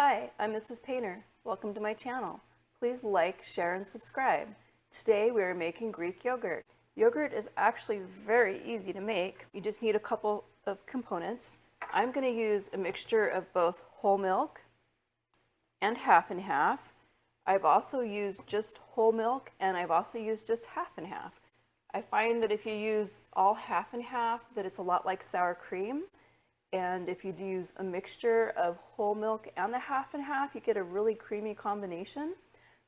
Hi, I'm Mrs. Painter. Welcome to my channel. Please like, share, and subscribe. Today we are making Greek yogurt. Yogurt is actually very easy to make. You just need a couple of components. I'm going to use a mixture of both whole milk and half and half. I've also used just whole milk and I've also used just half and half. I find that if you use all half and half, that it's a lot like sour cream. And if you use a mixture of whole milk and the half and half, you get a really creamy combination.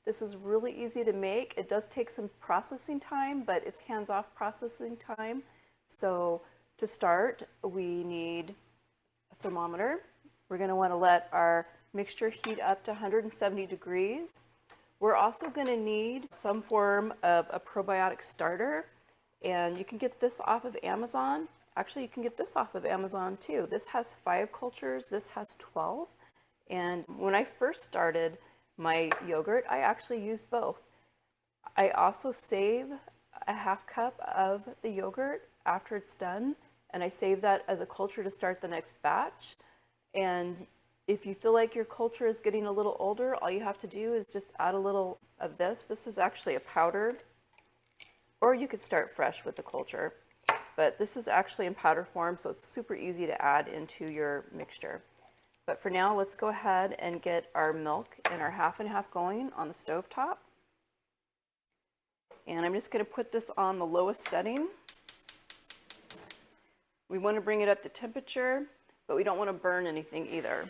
This is really easy to make. It does take some processing time, but it's hands-off processing time. So to start, we need a thermometer. We're going to want to let our mixture heat up to 170 degrees. We're also going to need some form of a probiotic starter, and you can get this off of Amazon. Actually, you can get this off of Amazon too. This has 5 cultures, this has 12. And when I first started my yogurt, I actually used both. I also save a half cup of the yogurt after it's done, and I save that as a culture to start the next batch. And if you feel like your culture is getting a little older, all you have to do is just add a little of this. This is actually a powder, or you could start fresh with the culture. But this is actually in powder form, so it's super easy to add into your mixture. But for now, let's go ahead and get our milk and our half and half going on the stove top. And I'm just going to put this on the lowest setting. We want to bring it up to temperature, but we don't want to burn anything either.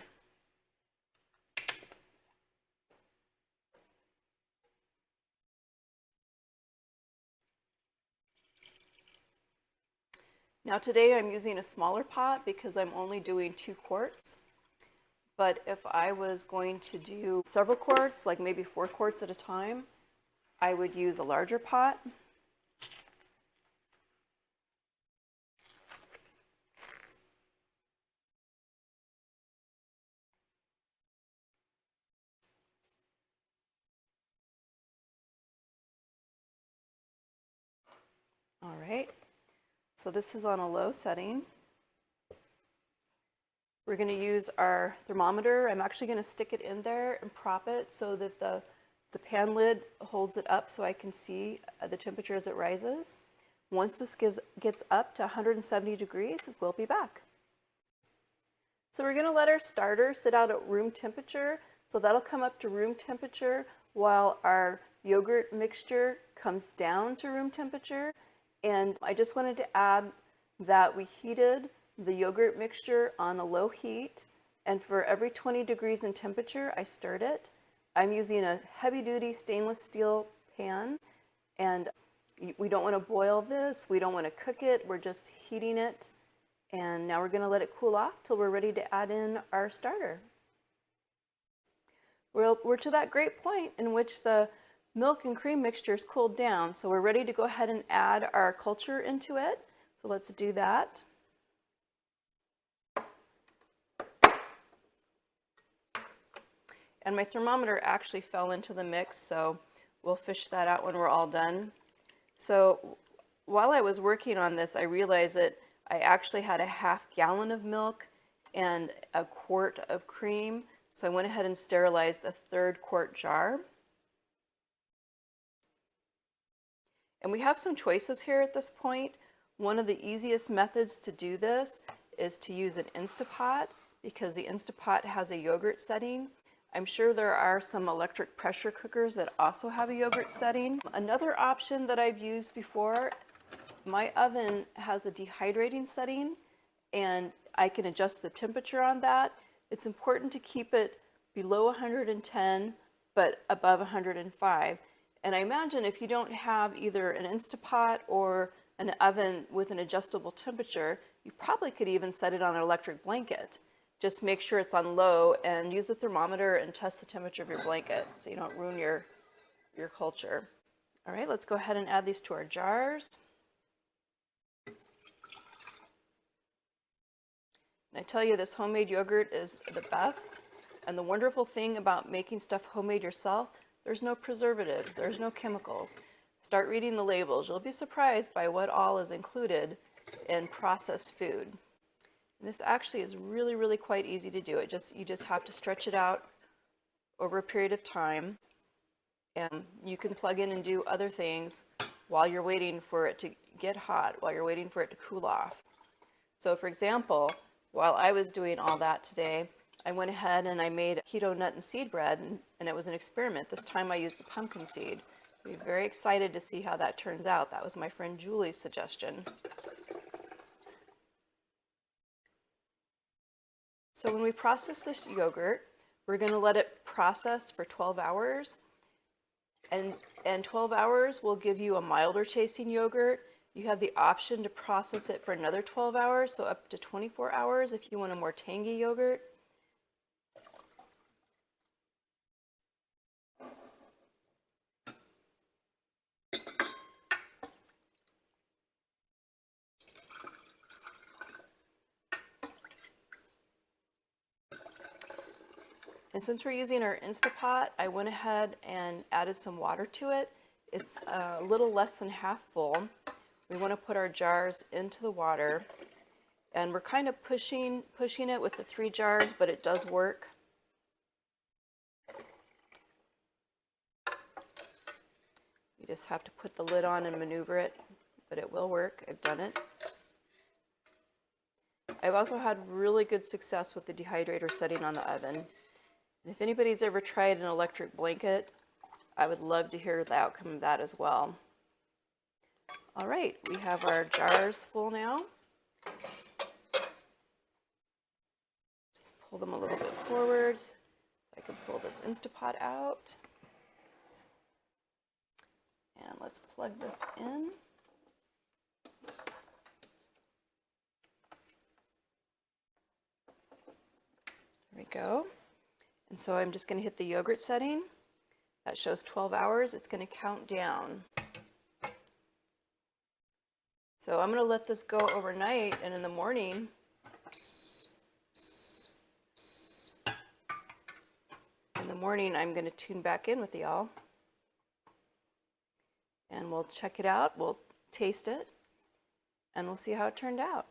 Now today I'm using a smaller pot because I'm only doing 2 quarts. But if I was going to do several quarts, like maybe 4 quarts at a time, I would use a larger pot. All right. So this is on a low setting. We're going to use our thermometer. I'm actually going to stick it in there and prop it so that the pan lid holds it up so I can see the temperature as it rises. Once this gets up to 170 degrees, we'll be back. So we're going to let our starter sit out at room temperature. So that'll come up to room temperature while our yogurt mixture comes down to room temperature. And I just wanted to add that we heated the yogurt mixture on a low heat, and for every 20 degrees in temperature, I stirred it. I'm using a heavy-duty stainless steel pan, and we don't want to boil this, we don't want to cook it, we're just heating it. And now we're going to let it cool off till we're ready to add in our starter. We're to that great point in which the milk and cream mixture is cooled down, so we're ready to go ahead and add our culture into it. So let's do that. And my thermometer actually fell into the mix, so we'll fish that out when we're all done. So while I was working on this, I realized that I actually had a half gallon of milk and a quart of cream, so I went ahead and sterilized a 1/3 quart jar. And we have some choices here at this point. One of the easiest methods to do this is to use an InstantPot because the InstantPot has a yogurt setting. I'm sure there are some electric pressure cookers that also have a yogurt setting. Another option that I've used before, my oven has a dehydrating setting and I can adjust the temperature on that. It's important to keep it below 110 but above 105. And I imagine if you don't have either an InstantPot or an oven with an adjustable temperature, you probably could even set it on an electric blanket. Just make sure it's on low and use a thermometer and test the temperature of your blanket so you don't ruin your culture. All right, let's go ahead and add these to our jars. And I tell you, this homemade yogurt is the best. And the wonderful thing about making stuff homemade yourself, there's no preservatives, there's no chemicals. Start reading the labels. You'll be surprised by what all is included in processed food. And this actually is really, really quite easy to do. You just have to stretch it out over a period of time, and you can plug in and do other things while you're waiting for it to get hot, while you're waiting for it to cool off. So for example, while I was doing all that today, I went ahead and I made keto nut and seed bread, and it was an experiment. This time I used the pumpkin seed. I'm very excited to see how that turns out. That was my friend Julie's suggestion. So when we process this yogurt, we're going to let it process for 12 hours. And 12 hours will give you a milder tasting yogurt. You have the option to process it for another 12 hours, so up to 24 hours if you want a more tangy yogurt. And since we're using our InstantPot, I went ahead and added some water to it. It's a little less than half full. We want to put our jars into the water, and we're kind of pushing it with the 3 jars, but it does work. You just have to put the lid on and maneuver it, but it will work. I've done it. I've also had really good success with the dehydrator setting on the oven. And if anybody's ever tried an electric blanket, I would love to hear the outcome of that as well. All right, we have our jars full now. Just pull them a little bit forward. I can pull this InstantPot out. And let's plug this in. There we go. And so I'm just going to hit the yogurt setting. That shows 12 hours. It's going to count down. So I'm going to let this go overnight, and in the morning, I'm going to tune back in with y'all. And we'll check it out, we'll taste it, and we'll see how it turned out.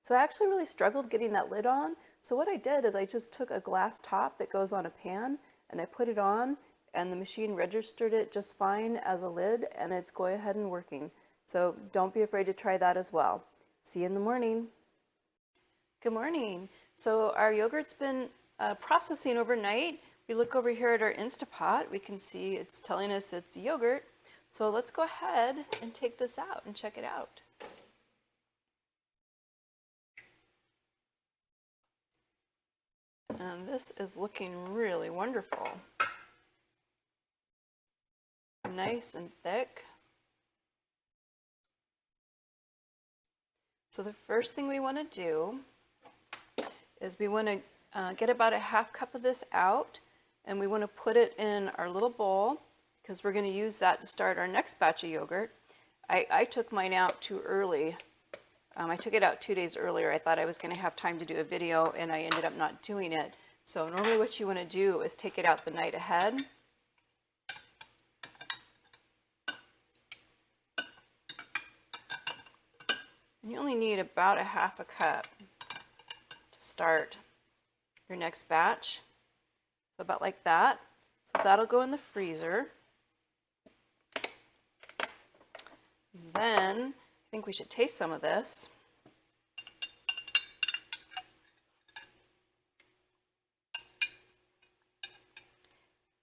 So I actually really struggled getting that lid on. So what I did is I just took a glass top that goes on a pan, and I put it on, and the machine registered it just fine as a lid, and it's going ahead and working. So don't be afraid to try that as well. See you in the morning. Good morning. So our yogurt's been processing overnight. We look over here at our InstantPot. We can see it's telling us it's yogurt. So let's go ahead and take this out and check it out. And this is looking really wonderful. Nice and thick. So the first thing we want to do is we want to get about a half cup of this out, and we want to put it in our little bowl because we're going to use that to start our next batch of yogurt. I took mine out too early. I took it out 2 days earlier. I thought I was going to have time to do a video, and I ended up not doing it. So normally what you want to do is take it out the night ahead. And you only need about a half a cup to start your next batch. So about like that. So that'll go in the freezer. Then I think we should taste some of this.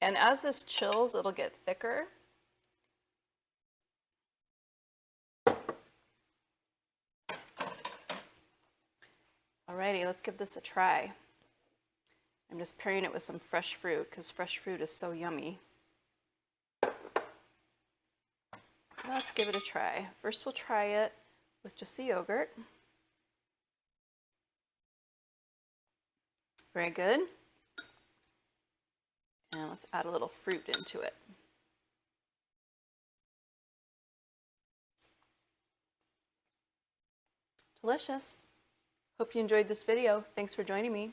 And as this chills, it'll get thicker. Alrighty, let's give this a try. I'm just pairing it with some fresh fruit because fresh fruit is so yummy. Let's give it a try. First we'll try it with just the yogurt. Very good. And let's add a little fruit into it. Delicious. Hope you enjoyed this video. Thanks for joining me.